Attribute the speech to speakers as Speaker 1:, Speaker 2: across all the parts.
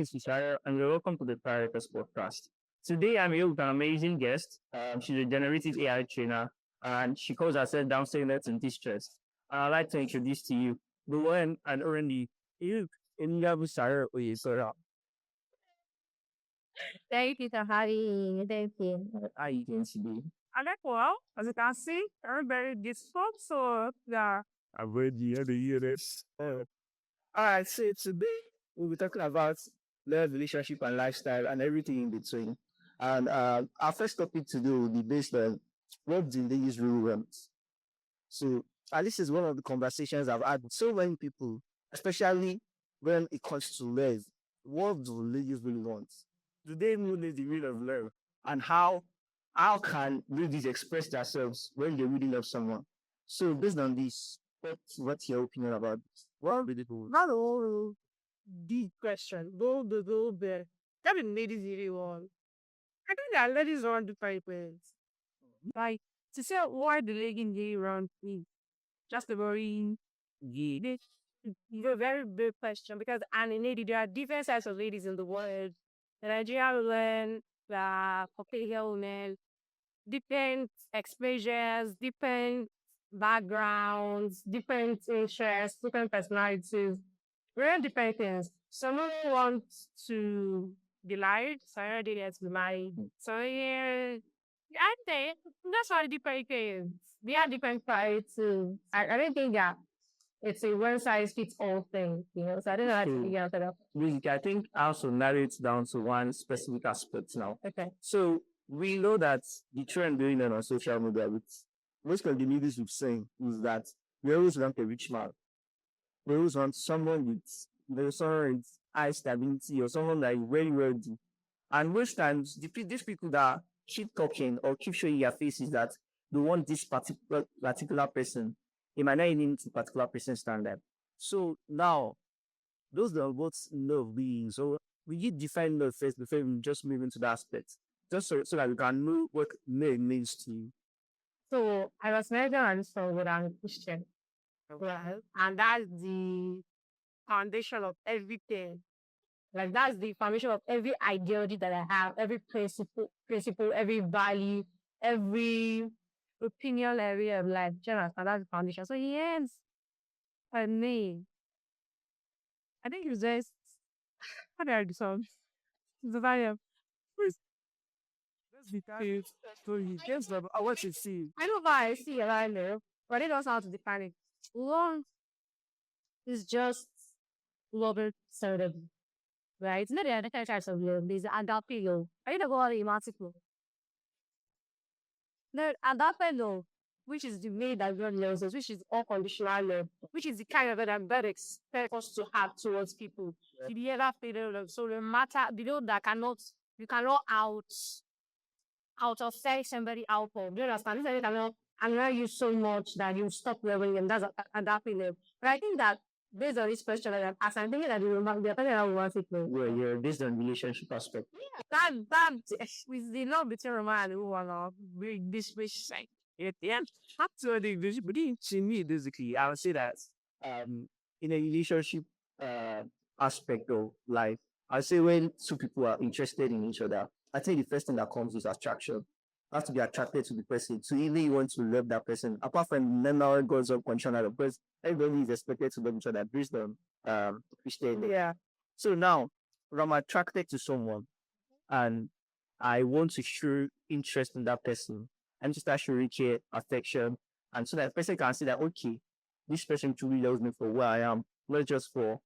Speaker 1: is Ishaya, and you're welcome to the Flywaterz podcast. Today, I'm here with an amazing guest. She's a generative AI trainer, and she calls herself downstairs in distress. And I'd like to introduce to you the one and only you, Ingabu Sarah Oyesora.
Speaker 2: Thank you for having me. Thank you.
Speaker 1: How are you doing today?
Speaker 2: I like well, as you can see, everybody gets fun, so yeah.
Speaker 1: I'm ready to hear this. All right, so today we'll be talking about love, relationship, and lifestyle, and everything in between. And our first topic today will be based on what do ladies really want. So, this is one of the conversations I've had with so many people, especially when it comes to love. What do ladies really want? Do they know the meaning of love, and how can ladies express themselves when they really love someone? So, based on this, what's your opinion about this? What really do?
Speaker 2: Not a whole deep question. Go the go there. That is ladies really want. I think that ladies want different ways. Like to say why the legging gay around me. Just a very
Speaker 1: Yeah.
Speaker 2: it's a very big question because and in lady there are different types of ladies in the world. The Nigerian women, the Caucasian women, different exposures, different backgrounds, different interests, different personalities, very different things. Someone wants to be liked, someone didn't be married. So yeah, I think that's why different things. They are different priorities. I don't think that it's a one size fits all thing, you know. So I don't know how to figure out that.
Speaker 1: Basically, I think I also narrow it down to one specific aspect now.
Speaker 2: Okay.
Speaker 1: So we know that the trend going on social media with most of the ladies we've seen is that we always want a rich man. We always want someone someone with high stability or someone that is very wealthy. And most times, these people that keep talking or keep showing their faces that they want this particular person, it might not even meet the particular person standard. So now, those are what love being. So we need define love first before we just move into that aspect. Just so that we can know what love means to you.
Speaker 2: So I was never understand what I'm a Christian. Well, and that's the foundation of everything. Like that's the foundation of every ideology that I have, every principle, every value, every opinion area of life. General, and that's the foundation. So yes, for me, I think it's just how do I describe? The value.
Speaker 1: Let's be kind. So you just I want to see.
Speaker 2: I know how I see it, I know, but I don't know how to define it. Love is just love certain, right? It's not the other types of love. There's agape love. I don't go on romantic love. No, agape love, which is the way that God loves us, which is unconditional love, which is the kind of love that God expects us to have towards people. Yeah. The other filial love. So the matter, the love that you cannot out of say somebody out of. Do you understand? This is cannot annoy you so much that you stop loving them. That's agape love. But I think that based on this question that I'm asking, I'm thinking that they're talking about romantic love.
Speaker 1: Well, you're based on relationship aspect.
Speaker 2: That with the love between Roman and woman or this wish side.
Speaker 1: At the end, actually, but to me, basically, I would say that in a relationship aspect of life, I say when two people are interested in each other, I think the first thing that comes is attraction. You have to be attracted to the person. So either you want to love that person, apart from then now it goes up conditional, because everybody is expected to love each other based on Christianity.
Speaker 2: Yeah.
Speaker 1: So now, if I'm attracted to someone and I want to show interest in that person, I need to start showing care, affection, and so that the person can see that okay, this person truly loves me for where I am, not just for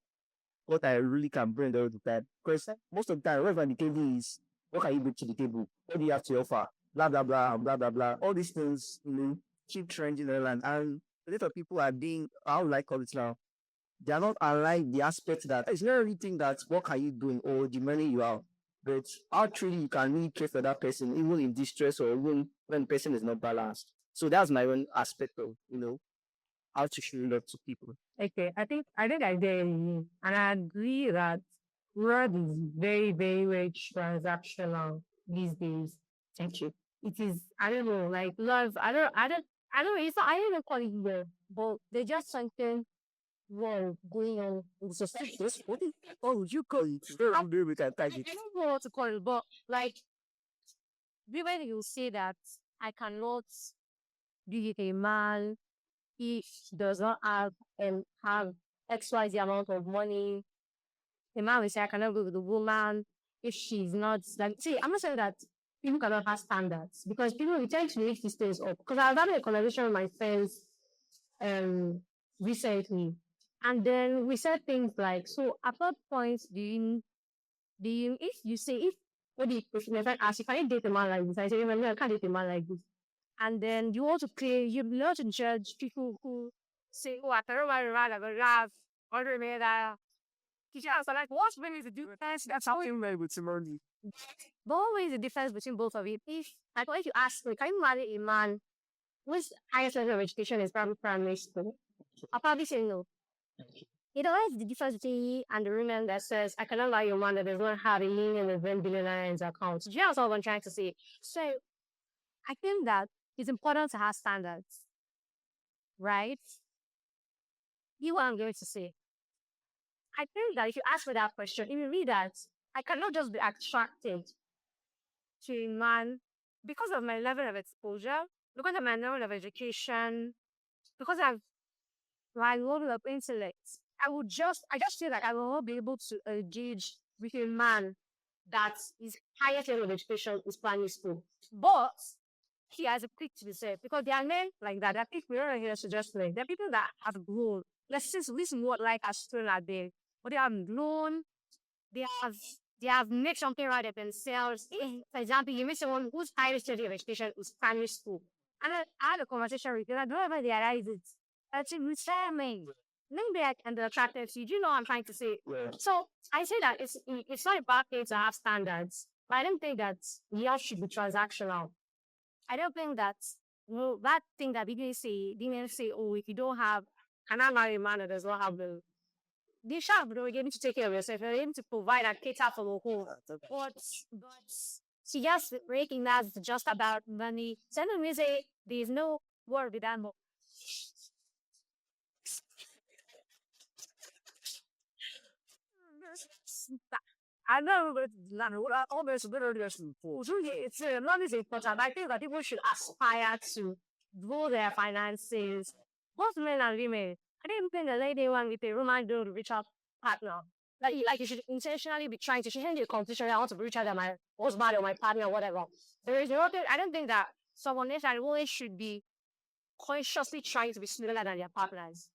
Speaker 1: what I really can bring all the time. Because most of the time, whatever the table is, what can you bring to the table? What do you have to offer? Blah blah blah blah blah blah. All these things, keep trending around, and a lot of people are being, how would I call it now? They are not aligned the aspect that it's not everything that what can you doing or the money you have, but how truly you can really care for that person, even in distress or even when the person is not balanced. So that's my own aspect of how to show love to people.
Speaker 2: Okay, I think I get you, and I agree that word is very, very, very transactional these days.
Speaker 1: Thank you.
Speaker 2: It is, I don't know, like love. I don't. It's not. I don't even call it love, but they just something war going on in society.
Speaker 1: What would you call it? Maybe we can tag it.
Speaker 2: I don't know what to call it, but like women will say that I cannot be with a man if he does not have XYZ amount of money. The man will say I cannot go with the woman if she's not like see, I'm not saying that people cannot have standards because people will tend to make these things up. Because I was having a conversation with my friends um recently. And then we said things like, so at what point do you if you say if what if my friend asks you, can you date a man like this? I say, I can't date a man like this. And then you want to claim you want to judge people who say, oh, I don't want to run a graph or me that teacher was like, what's really the difference? That's how
Speaker 1: How am I with money?
Speaker 2: but what is the difference between both of you? If you ask me, can you marry a man whose highest level of education is probably primary school? I'll probably say no. You know, what's the difference between you and the woman that says, I cannot marry a man that does not have a million and a 10 billionaire in his account? Do you know what I'm trying to say? So I think that it's important to have standards, right? You what I'm going to say. I think that if you ask me that question, if you read that, I cannot just be attracted to a man because of my level of exposure, because of my level of education, because of my level of intellect. I just feel like I will not be able to engage with a man that his highest level of education is primary school. But he has a quick to be said because there are men like that. There are people we're not here to just like there are people that have grown. Let's just listen what life has thrown at them. But they have grown, they have they have made something right of themselves. For example, you meet someone whose highest level of education is primary school. And I had a conversation with them. I don't ever realize it. That's a retirement. Maybe I can be attracted to you. Do you know what I'm trying to say?
Speaker 1: Yeah.
Speaker 2: So I say that it's not a bad thing to have standards, but I don't think that love should be transactional. I don't think that that thing that didn't say, oh, if you don't have, can I marry a man that does not have the they shall, bro. You need to take care of yourself. You're able to provide and cater for the whole. But she just breaking that just about money. So we say there's no word with that. I know, but almost literally it's not as important. I think that people should aspire to grow their finances, both men and women. I didn't think the lady one with a roman don't reach out partner. Like you should intentionally be trying to shouldn't be a competition. I want to be richer than my husband or my partner or whatever. There is no I don't think that someone else always should be consciously trying to be smaller than their partners.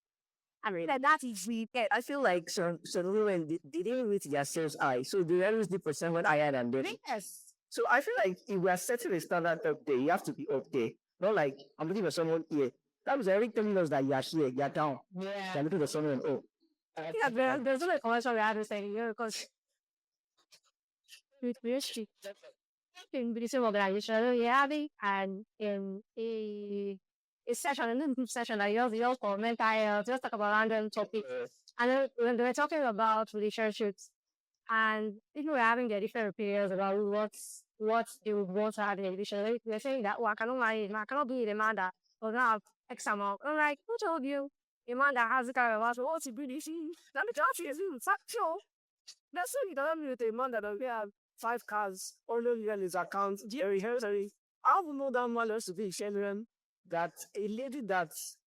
Speaker 2: I mean, like that is we
Speaker 1: Yeah, I feel like some women they didn't reach their sales eye, so they always the percent higher than them.
Speaker 2: yes.
Speaker 1: So I feel like if we are setting a standard up there, you have to be up there. Not like I'm looking for someone here. That was Eric telling us that you are here, you are down.
Speaker 2: Yeah.
Speaker 1: You're looking for someone. Oh,
Speaker 2: Yeah, there's no commercial we had to say here because we're strict. In the same organization, yeah, and in a session, a little group session, I just for mental health, just talk about random topics. And then when they were talking about relationships, and people were having their different opinions about what they would want to have in a relationship. They're saying that, oh, I cannot marry, I cannot be with a man that does not have X amount. I'm like, who told you? A man that has the kind of house, what's he really see? Let me tell you, it's sure. That's why he doesn't mean with a man that doesn't have 5 cars or no in his account. Jerry, I don't know that man wants to be sharing that a lady that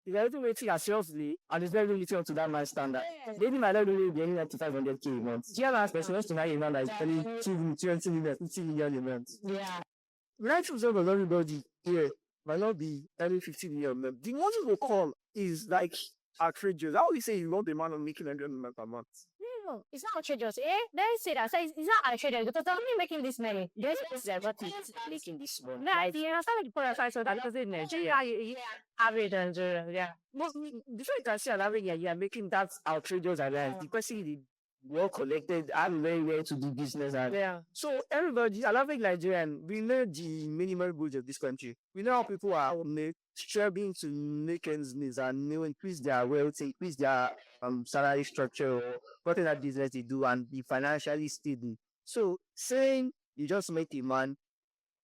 Speaker 2: is everything waiting herselfly and is very little to that man's standard. Lady might not really be earning 500K a month. She has person wants to marry a man that is earning 20 million, 50 million a month. Yeah.
Speaker 1: Right from some of everybody here might not be earning 50 million a month. The money will come is like outrageous. How would you say you want a man on making 100 million per month?
Speaker 2: No, it's not outrageous. They say that. So it's not outrageous because they're only making this money. There's what it's making this money. No, you understand the point aside so that because in Nigeria, average and yeah.
Speaker 1: But before you can see an average, you are making that outrageous and the person is well collected and very well to do business. And
Speaker 2: Yeah.
Speaker 1: so everybody, an average Nigerian, we know the minimal goods of this country. We know how people are struggling to make ends meet and increase their wealth, increase their salary structure or whatever business they do and be financially stable. So saying you just met a man,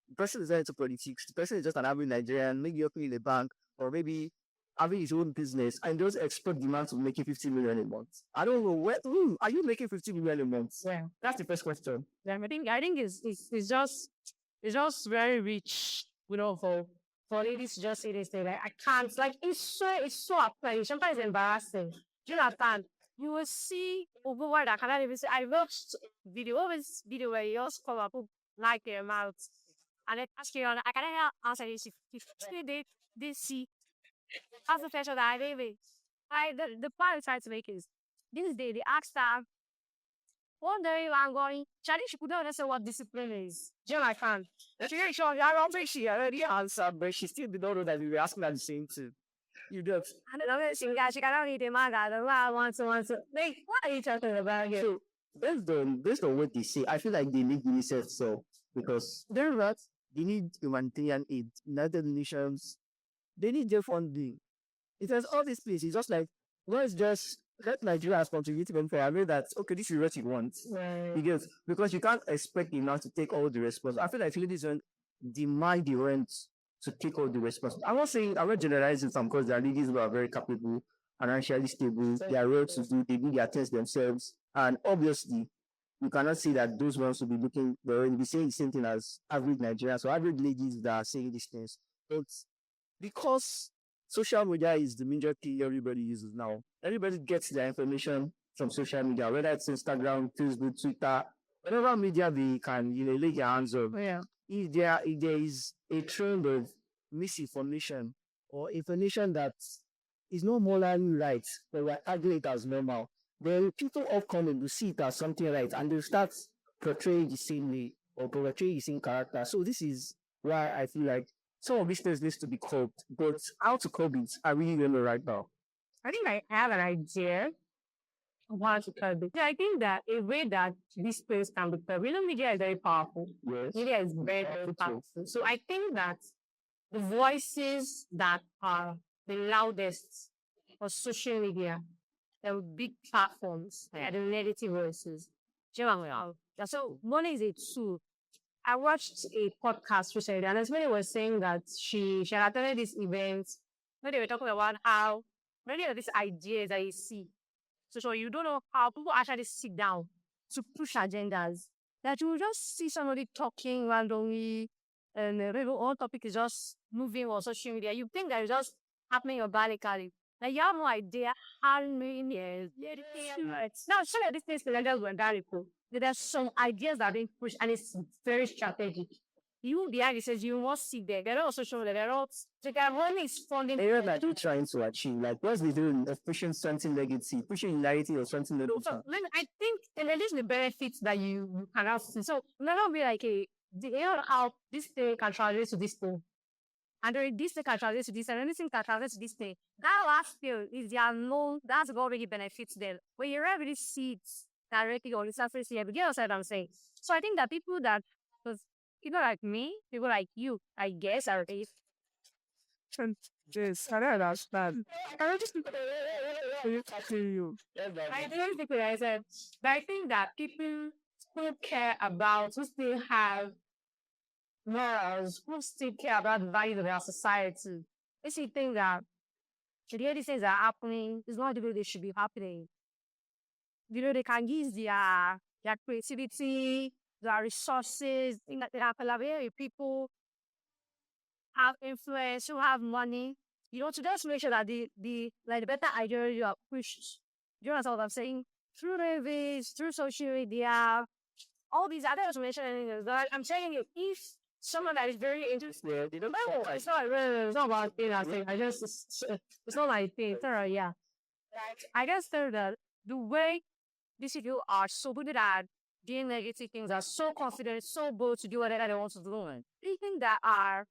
Speaker 1: the person is not into politics, the person is just an average Nigerian, maybe working in a bank or maybe having his own business and just expect the man to make 50 million a month. I don't know where. Are you making 50 million a month?
Speaker 2: Yeah.
Speaker 1: That's the first question.
Speaker 2: Yeah, I think it's just very rich, for ladies to just say this thing. Like I can't, like it's so appealing. Sometimes it's embarrassing. Do you understand? You will see over what I cannot even say. I watched video where you just come up like their mouth and then ask you, I cannot answer this. If they see as the fashion that I live in. The point I try to make is this day they asked her one day I'm going, Charlie, she could not understand what discipline is. Do you know I can? She really sure I don't think she already
Speaker 1: Answer, but she still did not know that we were asking her the same thing. You don't.
Speaker 2: I don't know she cannot read the manga. I don't know I want to. Like, what are you talking about here?
Speaker 1: So based on what they say, I feel like they need UNICEF so because they're not. They need humanitarian aid. United Nations, they need their funding. It has all these places. Just like let's just let Nigeria has contributed and I know that okay, this is what you want.
Speaker 2: Right.
Speaker 1: Because you can't expect the man to take all the responsibility. I feel like ladies don't demand the rent to take all the responsibility. I'm not generalizing some because there are ladies who are very capable, financially stable, they are well to do, they do their things themselves. And obviously, you cannot say that those ones will be looking, they will be saying the same thing as average Nigerians. So average ladies that are saying these things. But because social media is the major key everybody uses now. Everybody gets their information from social media, whether it's Instagram, Facebook, Twitter, whatever media they can, lay their hands on.
Speaker 2: Yeah.
Speaker 1: If there is a trend of misinformation or information that is not morally right, but we're tagging it as normal, then people upcoming will see it as something right and they'll start portraying the same way or portraying the same character. So this is why I feel like some of these things needs to be coped, but how to cope it, I really don't know right now.
Speaker 2: I think I have an idea of how to curb it. Yeah, I think that a way that this space can be curbed, media is very powerful.
Speaker 1: Yes.
Speaker 2: Media is very, very powerful. So I think that the voices that are the loudest on social media, the big platforms, are the negative voices. Do you know what I mean? So one is a tool. I watched a podcast recently, and somebody was saying that she had attended this event where they were talking about how many of these ideas that you see. So you don't know how people actually sit down to push agendas. That you will just see somebody talking randomly, and maybe one topic is just moving on social media. You think that it's just happening organically. Like you have no idea how many years. Now, some of these things just went radical. There's some ideas that are being pushed, and it's very strategic. You behind it says you must see there. They're not social media. They're not. They can run is funding.
Speaker 1: They're like trying to achieve, like what's they doing of pushing something legacy, pushing narrative or something legacy.
Speaker 2: So then I think and at least the benefits that you cannot see. So let not be like how this thing can translate to this thing. And then this thing can translate to this, and anything can translate to this thing. That last field is the unknown. That's what really benefits them. When you really see it directly on the surface, you get what I'm saying. So I think that people people like me, people like you, I guess, are if
Speaker 1: Yes, I don't understand. I just you.
Speaker 2: I don't think what I said, but I think that people who care about, who still have morals, who still care about the values of our society, they still think that the other things are happening is not the way they should be happening. They can use their creativity, their resources, think that they can collaborate with people, have influence, who have money, to just make sure that the better ideas you are pushed. Do you understand what I'm saying? Through movies, through social media, all these other information. But I'm saying if someone that is very interested,
Speaker 1: they don't
Speaker 2: it's not about thing I think. It's not my thing. Sorry, yeah. I just feel that the way these people are so good at doing negative things, are so confident, so bold to do whatever they want to do. Even that are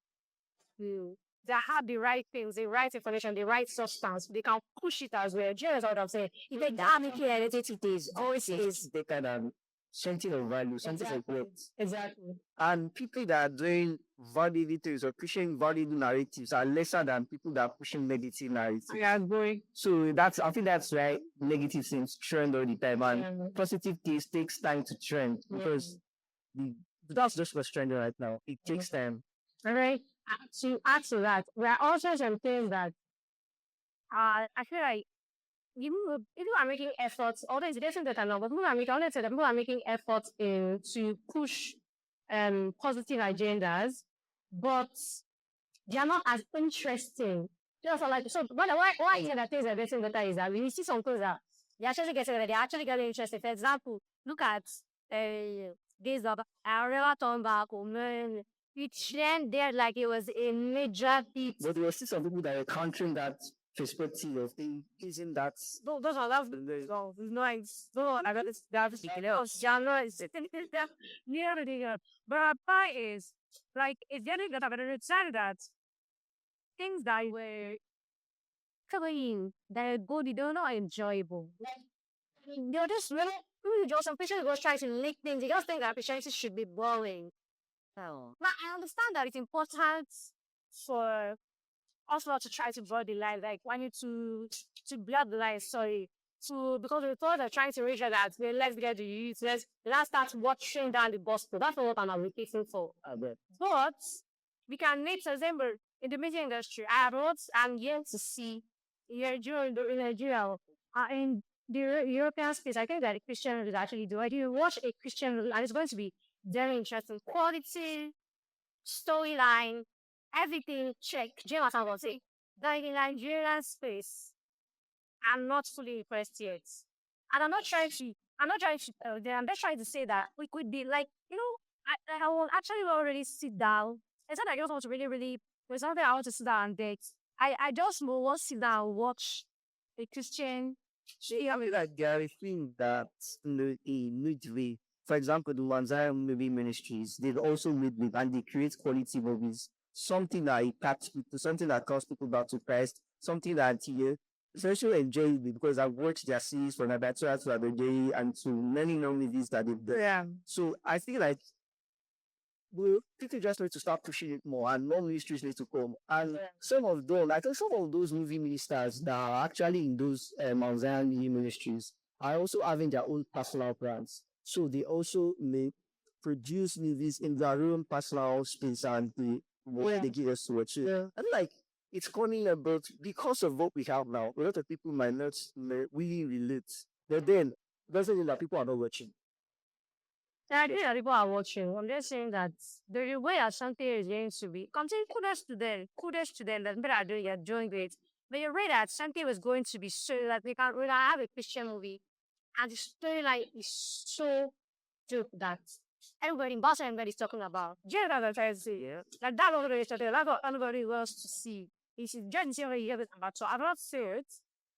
Speaker 2: that have the right things, the right information, the right substance, they can push it as well. Do you know what I'm saying? If they damn it, it is always is.
Speaker 1: They kind of something of value, something of worth.
Speaker 2: Exactly.
Speaker 1: And people that are doing valid things or pushing valid narratives are lesser than people that are pushing negative narratives.
Speaker 2: Yeah, going.
Speaker 1: So I think that's why negative things trend all the time, and positive things takes time to trend because that's just what's trending right now. It takes time.
Speaker 2: All right. To add to that, there are also some things that I feel like people are making efforts, although it's getting better now, but people are making, I want to say that people are making efforts in to push positive agendas, but they are not as interesting. Just like so, but why is it that things are getting better is that we see some things that they're actually getting better, they're actually getting interesting. For example, look at days of I never turn back woman. We trend there like it was a major hit.
Speaker 1: But there were still some people that were countering that perspective of using that.
Speaker 2: Those are that's no, it's nice. No, I got this. That's ridiculous. Genre is near ridiculous. But our point is like it's getting better. But it's sad that things that were clean, that are good, they're not enjoyable. They're just really just some people just trying to lick things. They just think that Christianity should be boring. Oh. Now I understand that it's important for us not to try to draw the line, like wanting to blur the line, sorry. To because we thought they're trying to reach that well, let's get the youth, let's start watching down the gospel. That's what I'm advocating for. But we can make example in the media industry. I'm yet to see here during in Nigeria in the European space. I think that a Christian is actually do. I do watch a Christian movie, and it's going to be very interesting. Quality, storyline, everything check. James will say that in the Nigerian space, I'm not fully impressed yet. And I'm not trying to tell them, I'm just trying to say that we could be like, I will actually already sit down. It's not that I just want to really, really, there's something I want to sit down and date. I just want to sit down and watch a Christian.
Speaker 1: I mean, like there are things that in midway, for example, the Manzara movie ministries, they've also made with and they create quality movies. Something that impacts people, something that calls people back to Christ, something that especially enjoy it because I've watched their series from Abatura to Abejoye and to many movies that they've done.
Speaker 2: Yeah.
Speaker 1: So I feel like people just need to start pushing it more and more ministries need to come. And some of them, I think some of those movie ministers that are actually in those Mount Zion ministries are also having their own personal brands. So they also may produce movies in their own personal space and they give us to watch it.
Speaker 2: Yeah.
Speaker 1: And like it's coming about because of what we have now, a lot of people might not really relate. But then doesn't mean that people are not watching.
Speaker 2: Yeah, I think that people are watching. I'm just saying that the way that something is going to be, continue kudos to them that people are doing, you're doing great. But you're right that something was going to be so that we can have a Christian movie and the storyline is so dope that everybody in Boston, everybody's talking about. Just as I try to say, yeah. Like that's what everybody's talking about. That's what everybody wants to see. It's just the you have it about. So I've not seen it.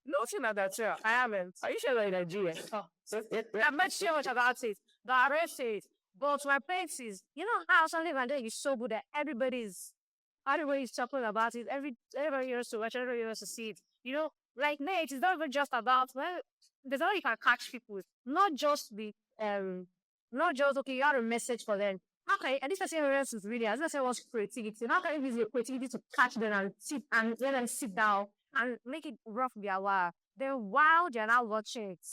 Speaker 2: Nothing like that, sir. I haven't. Are you sure you're in Nigeria? Oh, so I'm not sure much about it. But I read it. But my point is, how something like that is so good that everybody's talking about it. Everybody wants to watch, everybody wants to see it. Like Nate, it's not even just about there's how you can catch people. Not just okay, you have a message for them. Okay, and this person else is really, as I said, wants creativity. How can you use your creativity to catch them and let them sit down and make it rough their while? Then while they're not watching it,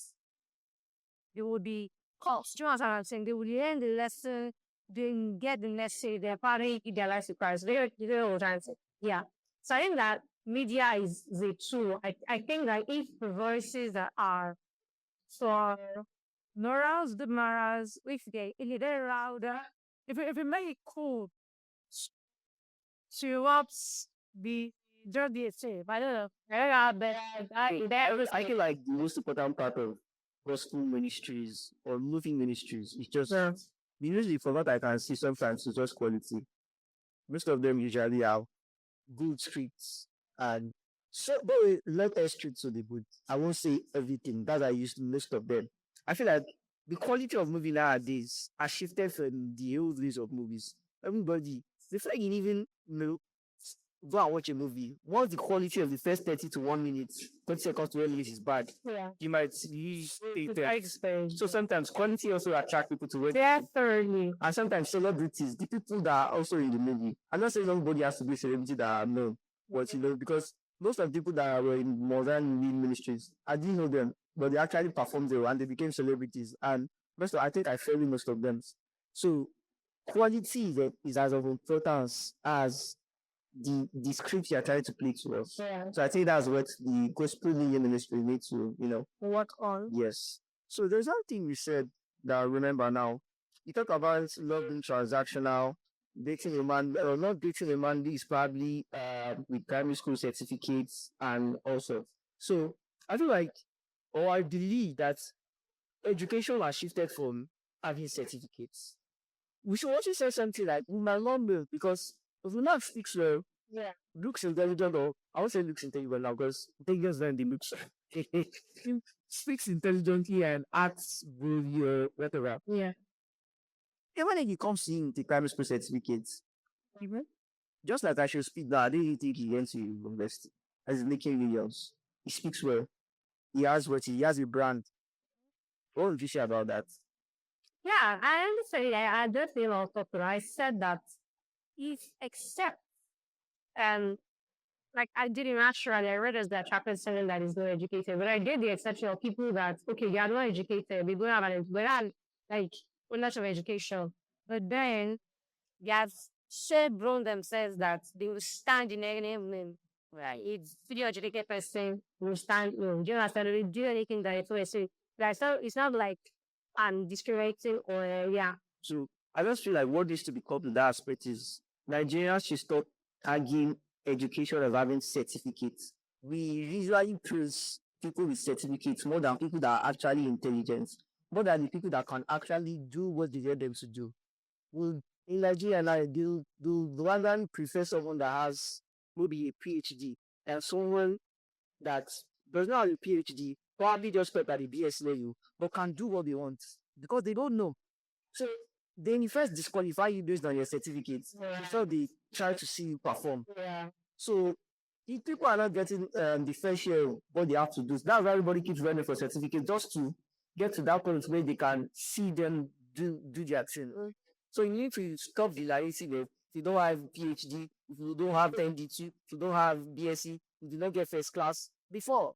Speaker 2: they would be caught. Do you know what I'm saying? They would learn the lesson, they get the message, they're probably eat their lives to Christ. They know what I'm saying. Yeah. So I think that media is the tool. I think that if the voices that are for morals, the morals, if they're louder, if we make it cool to ups be dirty safe. I don't know.
Speaker 1: I feel like the most important part of gospel ministries or movie ministries is just usually from what I can see sometimes it's just quality. Most of them usually have good scripts and so but let us straight to the good. I won't say everything. That I used most of them. I feel like the quality of movie nowadays has shifted from the old days of movies. Everybody, they feel like you even go and watch a movie. Once the quality of the first 30 to 1 minute, 30 seconds to 1 minute is bad, you might use so sometimes quality also attract people to watch.
Speaker 2: Definitely.
Speaker 1: And sometimes celebrities, the people that are also in the movie. I'm not saying everybody has to be a celebrity that are known, but because most of the people that were in modern ministries, I didn't know them, but they actually performed there and they became celebrities. And I think I follow most of them. So quality is as of importance as the script you're trying to play to us.
Speaker 2: Yeah.
Speaker 1: So I think that's what the gospel ministry need to,
Speaker 2: Work on.
Speaker 1: yes. So there's one thing you said that I remember now. You talk about love being transactional, dating a man, or not dating a man, this is probably with primary school certificates and also. So I feel like, or I believe that education has shifted from having certificates. We should also say something like, we might not know because if we not fix well,
Speaker 2: Yeah.
Speaker 1: looks intelligent, or I won't say looks intelligent now because intelligence then the looks. He speaks intelligently and acts with whatever.
Speaker 2: Yeah.
Speaker 1: Even when it comes to the primary school certificates, just like I should speak now, I didn't think he went to university. As in making millions. He speaks well. He has what he has a brand. What would you say about that?
Speaker 2: Yeah, I understand. I just feel also, I said that if except and like I didn't naturally, I read as the attracted someone that is not educated, but I did the exception of people that okay, they are not educated, they don't have like much of education, but then they have so grown themselves that they will stand in any moment. Right, it's fully educated person will stand. No, do you understand? They will do anything that it's say. Like so, it's not like I'm discriminating or yeah.
Speaker 1: So I just feel like what needs to be coupled to that aspect is Nigerians should stop tagging education as having certificates. We usually praise people with certificates more than people that are actually intelligent, more than the people that can actually do what they get them to do. Well, in Nigeria now, the one prefer someone that has maybe a PhD and someone that does not have a PhD, probably just prepared at the BS level, but can do what they want because they don't know. So then you first disqualify you based on your certificates before they try to see you perform.
Speaker 2: Yeah.
Speaker 1: So if people are not getting the fair share of what they have to do, that's why everybody keeps running for certificates just to get to that point where they can see them do their thing. So you need to stop the liability if you don't have PhD, if you don't have ND2, if you don't have BSc, if you don't get first class. Before,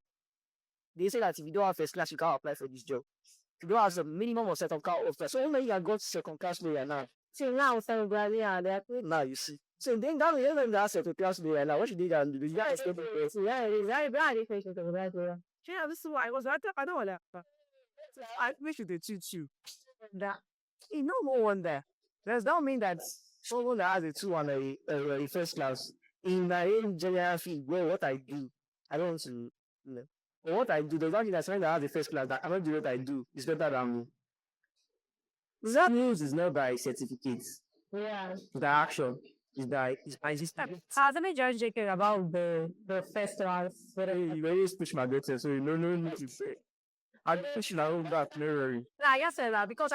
Speaker 1: they say that if you don't have first class, you can't apply for this job. If you don't have some minimum of second class offer. So only you can go to second class lawyer now.
Speaker 2: So now, everybody are there.
Speaker 1: Now you see. So then that way, even that second class lawyer now, what should they do? You have to step in.
Speaker 2: Yeah, it is very bad. If it's a bad way.
Speaker 1: Yeah, this is why I was. I don't want that. I wish they teach you.
Speaker 2: That
Speaker 1: You know, no one there. Does that mean that someone that has a 2 and a first class in my own general field, well, what I do, I don't want to. But what I do, does that mean that someone that has a first class that I don't do what I do is better than me? That news is not by certificates.
Speaker 2: yeah.
Speaker 1: The action is by system.
Speaker 2: Let me just joke about the festivals.
Speaker 1: You always push my daughter, so you know no need to say. I'm pushing her own back, no worry.
Speaker 2: I just said that because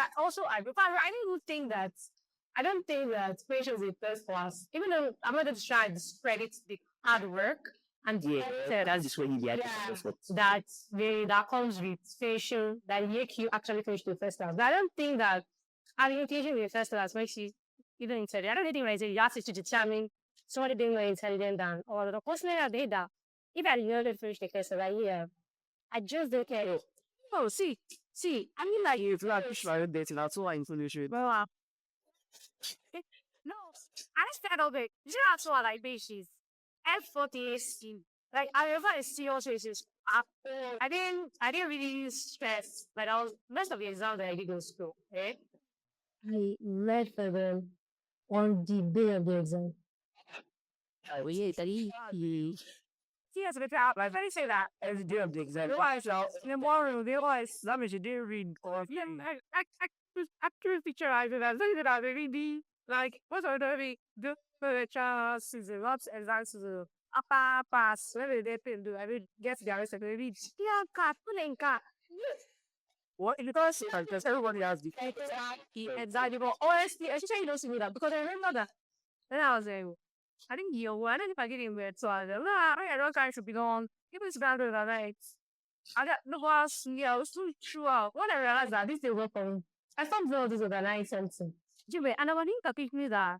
Speaker 2: I don't think that patience is first class. Even though I'm not just trying to discredit the hard work and
Speaker 1: Yeah, that's just when you get
Speaker 2: that comes with patience that make you actually finish the first class. But I don't think that having patience with the first class makes you even intelligent. I don't think like you have to determine somebody being more intelligent than or the personally I did that. If I didn't finish the first class, yeah, I just don't care. Oh, see, I mean, like,
Speaker 1: if you are pushing my own dating, that's why I'm finished.
Speaker 2: well, no, I stand up it. You know, that's what like basis. F48 scheme. Like, I remember a serious basis. I didn't really stress. Like, I was, most of the exams that I did in school, eh? I read for them on the day of the exam. Yes, but like, let me say that.
Speaker 1: Every day of the exam.
Speaker 2: Realize, in the morning, realize that means you didn't read or yeah, actually picture I did that. Look at that, baby. Like, what's our baby? The chance is a lot exams is a upper pass. Maybe they pay do. I will get the rest of the read. Yeah, car, pulling car.
Speaker 1: What? Because everybody has the
Speaker 2: Exactly. But honestly, I should say you don't see me that because I remember that. Then I was like, I think you were. I don't know if I get in bed. So I was like, I don't kind should be gone. Give us back to the night. I got the boss. Yeah, I was too sure. When I realized that this day work for me, I stopped doing this overnight something. Jimmy, and I was think picked me that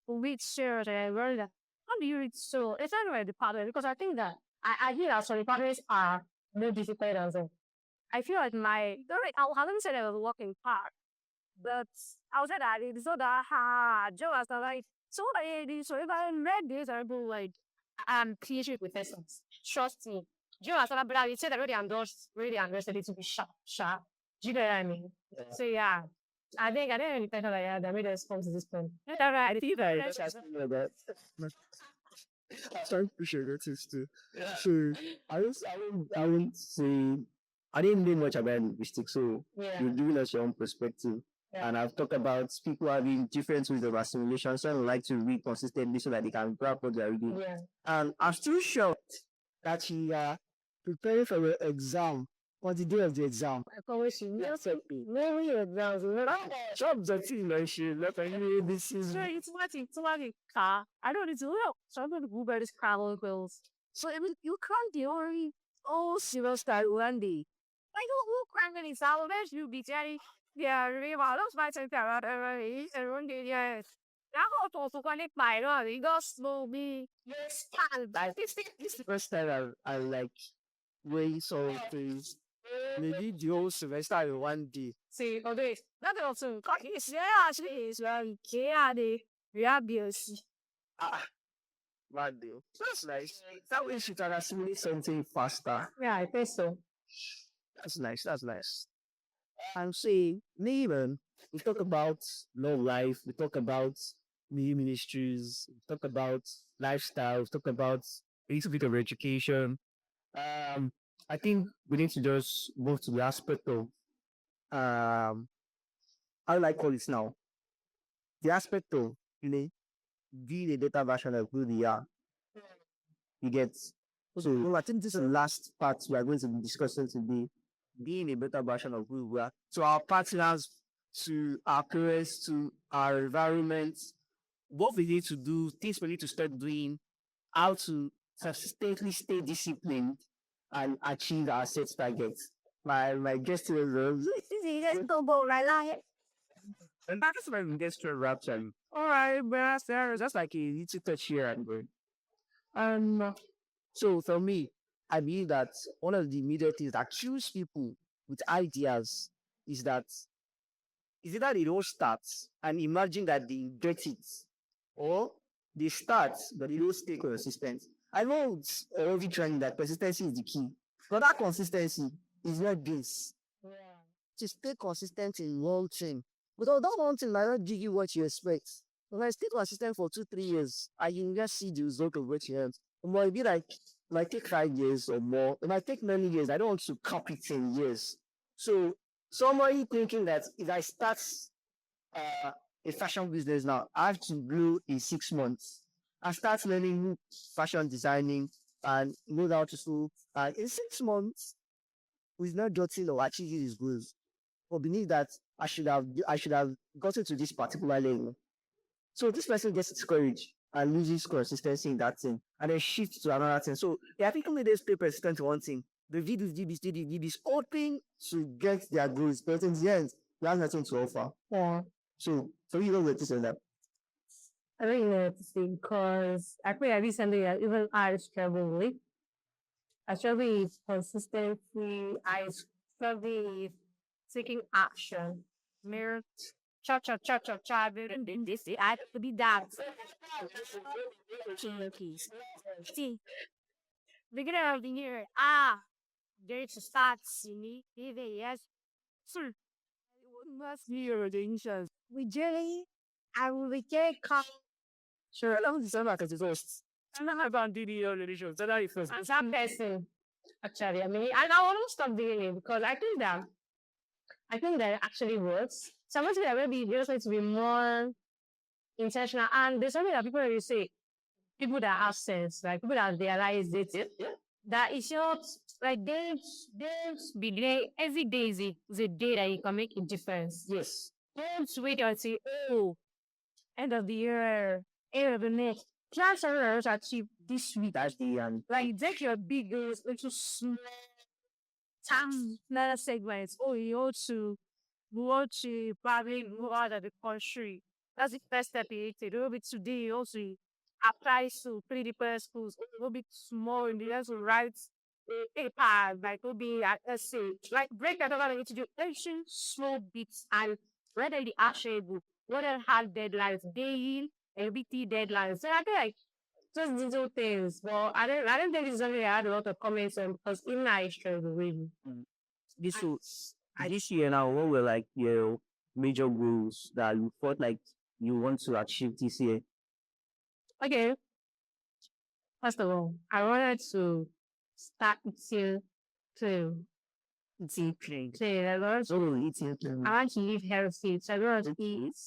Speaker 2: read shares and I learned that. How do you read so? It's not really the pattern because I think that I hear that so the patterns are more difficult than so. I feel like I haven't said I was working hard, but I was said that it's not that hard. Joe was like So so if I read this, I'd be like, I'm PhD with essence. Trust me. Do you know what I'm You said that really endorsed it to be sharp, sharp. Do you know what I mean?
Speaker 1: Yeah.
Speaker 2: So yeah. I didn't really think like that made us come to this point. That's all right.
Speaker 1: See that. That's asking me about. I'm trying to push your notice too. Yeah. So I won't say I didn't know much about linguistics, so
Speaker 2: Yeah.
Speaker 1: you're giving us your own perspective.
Speaker 2: Yeah.
Speaker 1: And I've talked about people having different ways of assimilation. Some like to read consistently so that they can grab what they're reading.
Speaker 2: Yeah.
Speaker 1: And I'm still shocked that you are preparing for an exam on the day of the exam.
Speaker 2: I always see
Speaker 1: Yes,
Speaker 2: many exams.
Speaker 1: jobs are still like shit. Look, I mean, this is
Speaker 2: So it's like a car. I don't need to know. So I'm going to Google this travel bills. So I mean, you can't do only all civil style one day. Like who crank any salvage you be telling yeah, really well those my time and one day yes. Now go to connect my God, you go slow me. Yes,
Speaker 1: this is the first time I like way so things. Maybe the whole semester in one day.
Speaker 2: See, okay, that also is yeah, actually is very care we are busy.
Speaker 1: Ah, bad deal. That's nice. That way she can assimilate something faster.
Speaker 2: Yeah, I think so.
Speaker 1: That's nice. That's nice. And say, Neighbor, we talk about love life, we talk about new ministries, we talk about lifestyle, we talk about a little bit of education. I think we need to just move to the aspect of how do I call it now? The aspect of being a better version of who they are. You get so I think this is the last part we are going to be discussing today. Being a better version of who we are. To our partners, to our parents, to our environment, what we need to do, things we need to start doing, how to consistently stay disciplined and achieve our set targets. My guest is and that's my guest to wrap time. All right, but that's just like a little touch here and there. And so for me, I believe that one of the immediate things that kills people with ideas is that is either they don't start and imagine that they get it, or they start but they don't stay consistent. I know it's already trying that consistency is the key, but that consistency is not this.
Speaker 2: Yeah.
Speaker 1: To stay consistent in one thing. Because that one thing might not give you what you expect. If I stay consistent for 2, 3 years, I can just see the result of what you have. It might be like, it might take 5 years or more. It might take many years. I don't want to cap it in years. So somebody thinking that if I start a fashion business now, I have to grow in 6 months. I start learning fashion designing and go down to school. And in 6 months, we've not gotten or achieved his goals. But beneath that, I should have gotten to this particular level. So this person gets discouraged and loses consistency in that thing, and then shifts to another thing. So yeah, I think only they stay persistent to one thing. The videos did this hoping to get their goals, but in the end, they have nothing to offer.
Speaker 2: Yeah.
Speaker 1: So you don't to say that.
Speaker 2: I don't know what to say because I think recently even I struggle with. I struggle with consistency. I struggle with taking action. Mirror, cha cha cha cha cha. Then this I have to be that. See, beginning of the year. There's a start. See me. Yes, sir. Must be your intentions. We jelly. I will get calm.
Speaker 1: Sure, that was December because it's host.
Speaker 2: I'm not about DD relations. That is first.
Speaker 1: I'm
Speaker 2: some person. Actually, I mean, and I want to stop doing it because I think that it actually works. Someone said that maybe you just need to be more intentional. And there's something that people really say, people that have sense, like people that realize it, that it's not like they be there every day is a day that you can make a difference.
Speaker 1: Yes.
Speaker 2: Don't wait until end of the year, end of the next. Plan something to achieve this week.
Speaker 1: That's the
Speaker 2: Like take your big goals into small time segments. Oh, you want to probably move out of the country. That's the first step you take. A little bit today, you also apply to pretty different schools. A little bit small, and you have to write a paper, like maybe let's say, like break that over into do action small bits and whether the actionable, whether hard deadlines day in, LBT deadlines. So I feel like just little things. But I don't think it's something I had a lot of comments on because even I struggle really.
Speaker 1: This so this year now, what were like your major goals that you thought like you want to achieve this year?
Speaker 2: Okay, first of all, I wanted to start eating to
Speaker 1: Eating clean.
Speaker 2: I want to,
Speaker 1: So eating clean.
Speaker 2: I want to live healthy. So I want to eat.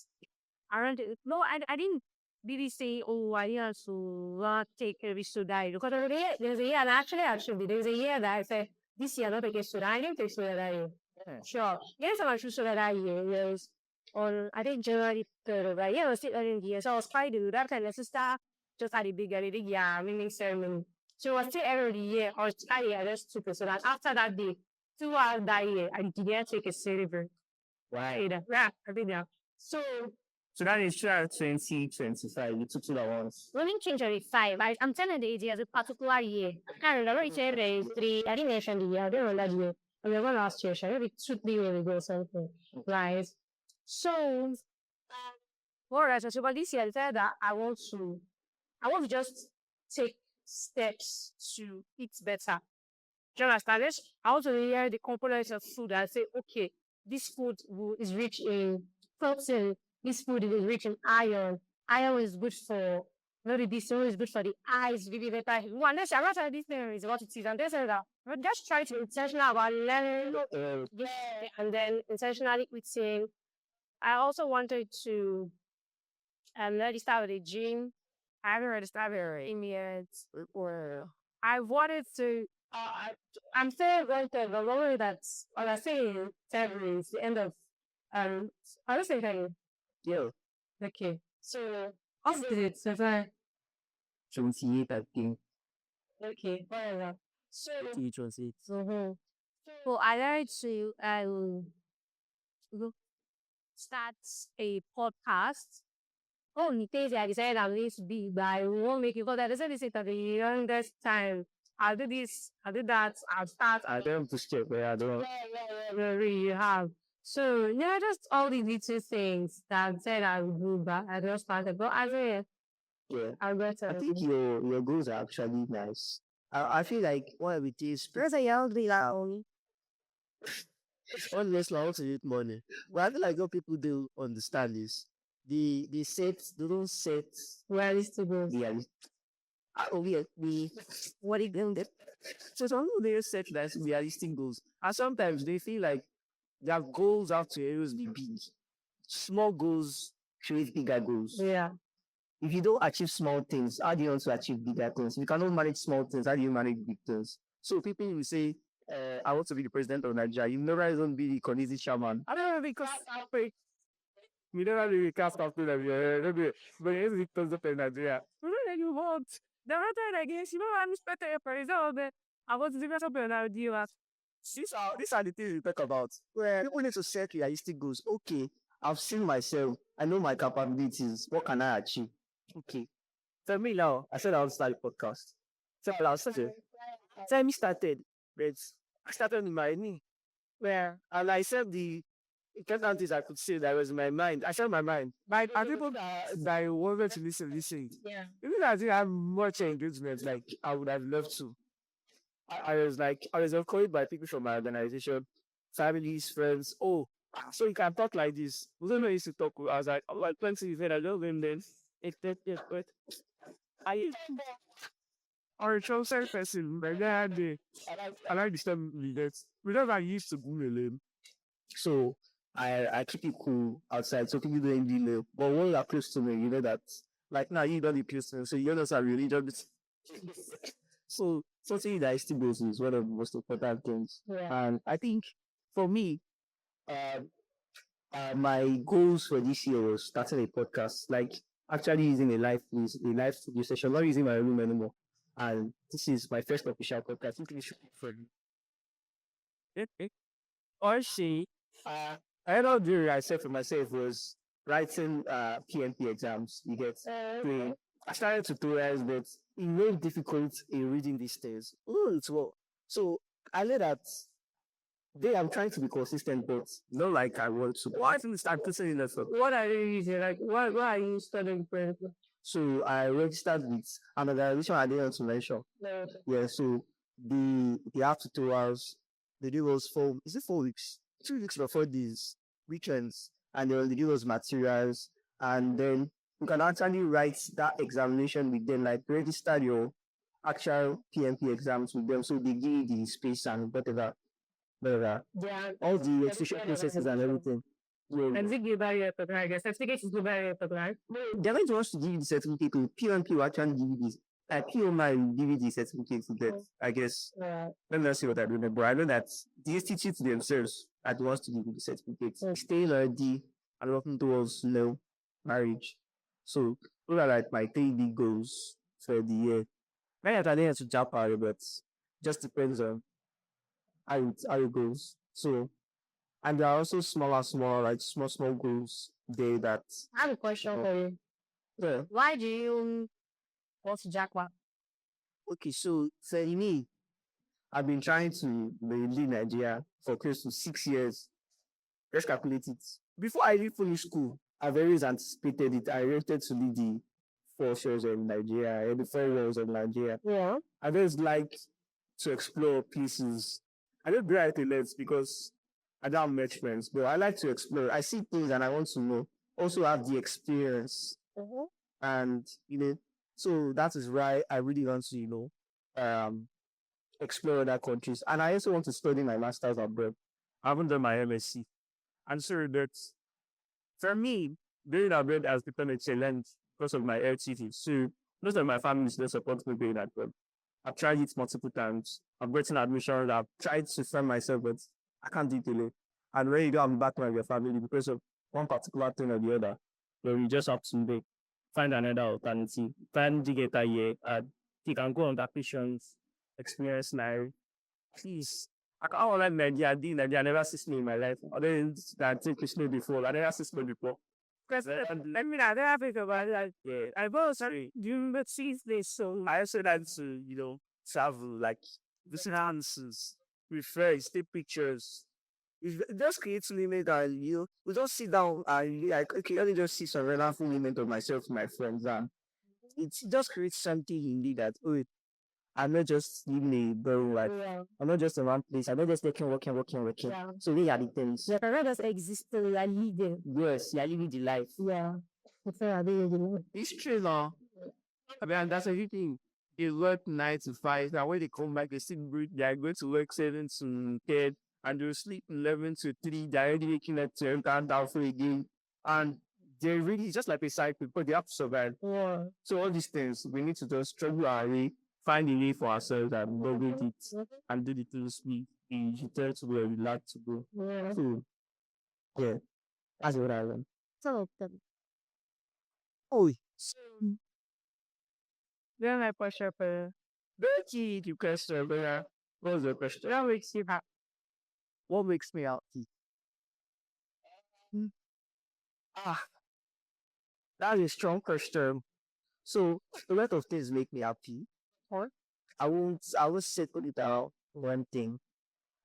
Speaker 2: I want to, no, I didn't really say, oh, I want to not take a soda diet. Because there's a year, and actually, there's a year that I said, this year, I'm not taking soda. I didn't take soda that year.
Speaker 1: Yeah.
Speaker 2: Sure. Yes, I'm actually soda that year. Was on, I think, January 3rd of that year. I was still early in the year. So I was quite good. That time, my sister just had a big yeah, meaning ceremony. So I was still early in the year. I was tired. I just took a soda. After that day, 2 hours that year, I didn't take a silver.
Speaker 1: Why?
Speaker 2: Yeah, I did that. So
Speaker 1: that is 2025. You took it at once.
Speaker 2: running change every 5. I'm telling the idea as a particular year. I remember it said there is 3. I didn't mention the year. I don't remember the year. I remember last year. So maybe 2, 3 years ago or something. Right. So, what I said, but this year I said that I want to just take steps to eat better. Do you understand this? I want to hear the components of food and say, okay, this food is rich in protein. This food is rich in iron. Iron is good for maybe this one is good for the eyes, maybe better. One, I'm not saying this thing is what it is. And they say that but just try to be intentional about learning, and then intentionally eating. I also wanted to register with a gym. I haven't registered with a gym yet. Or I wanted to. I'm still going to the lower that's what I say in February is the end of I was thinking.
Speaker 1: Yeah.
Speaker 2: Okay. So what's it? So far.
Speaker 1: 28, I think.
Speaker 2: Okay, whatever. So
Speaker 1: 28.
Speaker 2: mm-hmm. So I like to start a podcast. Oh, Nitezi, I decided I'm going to be, but I won't make it because I decided to say that the youngest time. I'll do this, I'll do that, I'll start.
Speaker 1: I don't have to step, but I don't.
Speaker 2: Really, you have. So, yeah, just all these little things that I said I would do, but I just started. But I mean,
Speaker 1: Yeah.
Speaker 2: I better.
Speaker 1: I think your goals are actually nice. I feel like one of it is
Speaker 2: There's a young lady that
Speaker 1: always want to eat money. But I feel like what people do understand is they don't set
Speaker 2: realistic goals.
Speaker 1: What it doing that. So some people they set that realistic goals. And sometimes they feel like their goals have to always be big. Small goals create bigger goals.
Speaker 2: Yeah.
Speaker 1: If you don't achieve small things, how do you want to achieve bigger things? If you cannot manage small things, how do you manage big things? So people will say, I want to be the president of Nigeria. You never even be the Konizi chairman. I don't know because we never really cast after them. But it's because of Nigeria. We don't really want. The matter against you know I'm expecting a president. I want to do something now. These are the things we talk about. Where people need to set realistic goals. Okay, I've seen myself. I know my capabilities. What can I achieve? Okay. For me now, I said I want to start a podcast. So I was started. Time started, but I started with my knee. Where and I said the important things I could say that was in my mind. I said my mind. But are people that wanted to listen.
Speaker 2: Yeah.
Speaker 1: Even I think I have much engagement, like I would have loved to. I was encouraged by people from my organization, families, friends. Oh, so you can talk like this. We don't know used to talk. I was like, oh, I plan to event. I love him then. But I or a chosen person, like that day. I like the same leaders. Because I used to go alone. So I keep it cool outside so people don't delay. But when you're close to me, you know that like now you don't be close to me, so you understand religion. So something that still goes is one of the most important things.
Speaker 2: Yeah.
Speaker 1: And I think for me, my goals for this year was starting a podcast, like actually using a live studio session, not using my room anymore. And this is my first official podcast. I think it should be fun. Or she, I don't do I said for myself was writing PMP exams. You get I started tutorials, but it's very difficult in reading these things. Oh, it's well. So I know that I'm trying to be consistent, but not like I want to. Why didn't start putting in effort?
Speaker 2: What are you using? Like, why are you studying currently?
Speaker 1: So I registered with another organization I didn't want to mention.
Speaker 2: No.
Speaker 1: Yeah, so the app tutorials, the day was 4 weeks? 2 weeks or 4 days, weekends, and then the day was materials, and then you can actually write that examination with them, like register your actual PMP exams with them, so they give you the space and whatever,
Speaker 2: Yeah.
Speaker 1: all the registration processes and everything. Yeah.
Speaker 2: And they give you a paper, I guess. Certificate is give you a paper, right?
Speaker 1: They're going to want to give you the certificate. PMP will actually give you this. PMI will give you the certificate to get, I guess. Let me not see what I do now, but I know that the institutes themselves are the ones to give you the certificate. Staying already and working towards marriage. So those are like my 3 big goals for the year. Maybe I didn't to jump out, but just depends on how it goes. So, and there are also small, like small goals there that.
Speaker 2: I have a question for you.
Speaker 1: Yeah.
Speaker 2: Why do you want to jackpot?
Speaker 1: Okay, so for me, I've been trying to leave Nigeria for close to 6 years. Let's calculate it. Before I even finished school, I've always anticipated it. I wanted to leave the 4 shores of Nigeria, the 4 walls of Nigeria.
Speaker 2: Yeah.
Speaker 1: I just like to explore places. I don't do it a lot because I don't have much friends, but I like to explore. I see things and I want to know. Also have the experience. And so that is why I really want to, explore other countries. And I also want to study my master's abroad. I haven't done my MSc. And so that's, for me, doing abroad has become a challenge because of my LTV. So most of my family still support me doing abroad. I've tried it multiple times. I've gotten admission. I've tried to find myself, but I can't do it alone. And when you don't have background of your family because of one particular thing or the other, then you just have to find another alternative. Find the get a year and you can go on vacations, experience now. Please. I can't let Nigeria do Nigeria. I never see me in my life. I didn't take snow before. I never see snow before.
Speaker 2: Because I mean, I don't think about it.
Speaker 1: Yeah.
Speaker 2: I've also you but see this so
Speaker 1: I also like to, travel, like visit houses, with friends, take pictures. It just creates limit and we just sit down and like okay, let me just see some relevant moment of myself and my friends and it just creates something in me that I'm not just living a boring life.
Speaker 2: yeah.
Speaker 1: I'm not just in one place. I'm not just working.
Speaker 2: Yeah.
Speaker 1: So we are the things.
Speaker 2: Yeah, I just exist I live it.
Speaker 1: Yes, you're living the life.
Speaker 2: Yeah.
Speaker 1: It's true now. I mean, that's everything. They work 9 to 5, and when they come back, they still they are going to work 7 to 10, and they'll sleep 11 to 3. They're already waking up to count down for again. And they're really just like a cycle, but they have to survive.
Speaker 2: Yeah.
Speaker 1: So all these things, we need to just struggle our way, find a way for ourselves and go with it, and do the things we tell to where we like to go.
Speaker 2: Yeah.
Speaker 1: So, yeah, that's what I learned.
Speaker 2: So,
Speaker 1: Oh,
Speaker 2: then I push up
Speaker 1: very deep question, but what was the question?
Speaker 2: what makes you happy?
Speaker 1: What makes me happy? That's a strong question. So a lot of things make me happy.
Speaker 2: Or?
Speaker 1: I won't say put it down one thing.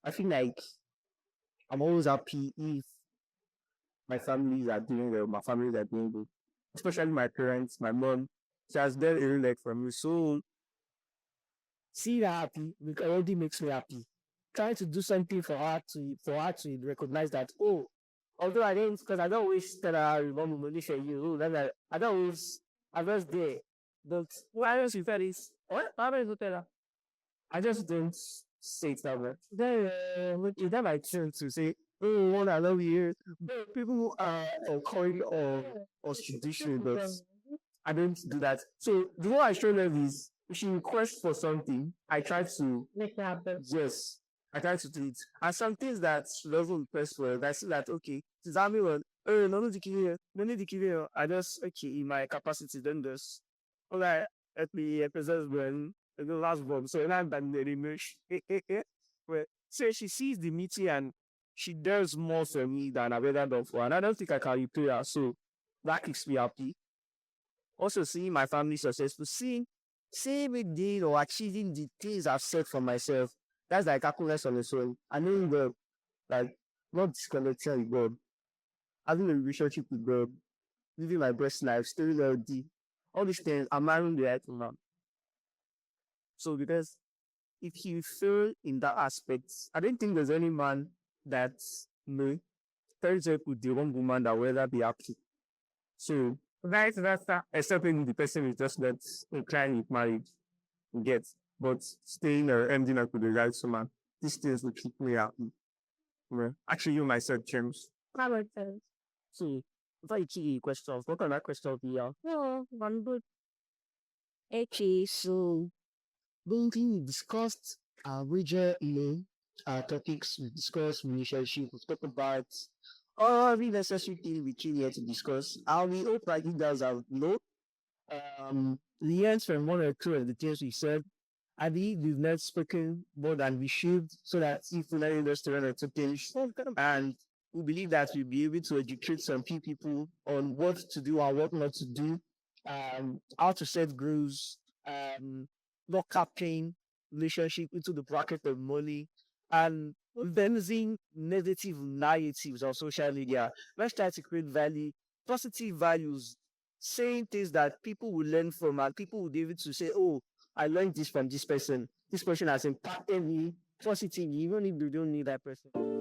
Speaker 1: I feel like I'm always happy if my families are doing well, my families are doing good. Especially my parents, my mom. She has done a lot for me. So see her happy already makes me happy. Trying to do something for her to recognize that, although I didn't, because I don't always tell her remember money for you. I don't always, I'm just there. But why don't you tell this? What? How about you tell her? I just don't say it that way. Then it's not my turn to say, what I love you. People are calling or traditional, but I don't do that. So the way I show love is if she requests for something, I try to
Speaker 2: Make it happen.
Speaker 1: yes, I try to do it. And some things that she doesn't request for, I see that okay, this is me one. Oh, no need to give you. I just okay in my capacity, then just all right. Let me present when the last one. So I'm done the image. Well, so she sees the meeting and she does more for me than I've ever done for her. And I don't think I can repay her. So that keeps me happy. Also seeing my family successful, seeing me doing or achieving the things I've set for myself. That's like happiness on its own. I know like not disconnecting with God, having a relationship with God, living my best life, staying healthy, all these things, I'm marrying the right woman. So because if you fail in that aspect, I don't think there's any man that may turns up with the wrong woman that will ever be happy. So vice versa, except when the person is just not inclined with marriage, you get. But staying or ending up with the right woman, these things will keep me happy. Well, actually, you myself, James.
Speaker 2: Flywaterz.
Speaker 1: So, if I key questions, what kind of questions do you have?
Speaker 2: No, one good.
Speaker 1: Okay, so basically we discussed our major, topics. We discussed relationship. We talked about all the necessary things we came here to discuss. I we hope that you guys have learned from one or two of the things we said. I believe we've not spoken more than we should, so that if we let us to run into things, and we believe that we'll be able to educate some few people on what to do and what not to do, how to set goals, not capturing relationship into the bracket of money, and balancing negative narratives on social media. Let's try to create value, positive values, saying things that people will learn from, and people will be able to say, oh, I learned this from this person. This person has impacted me positively, even if they don't need that person.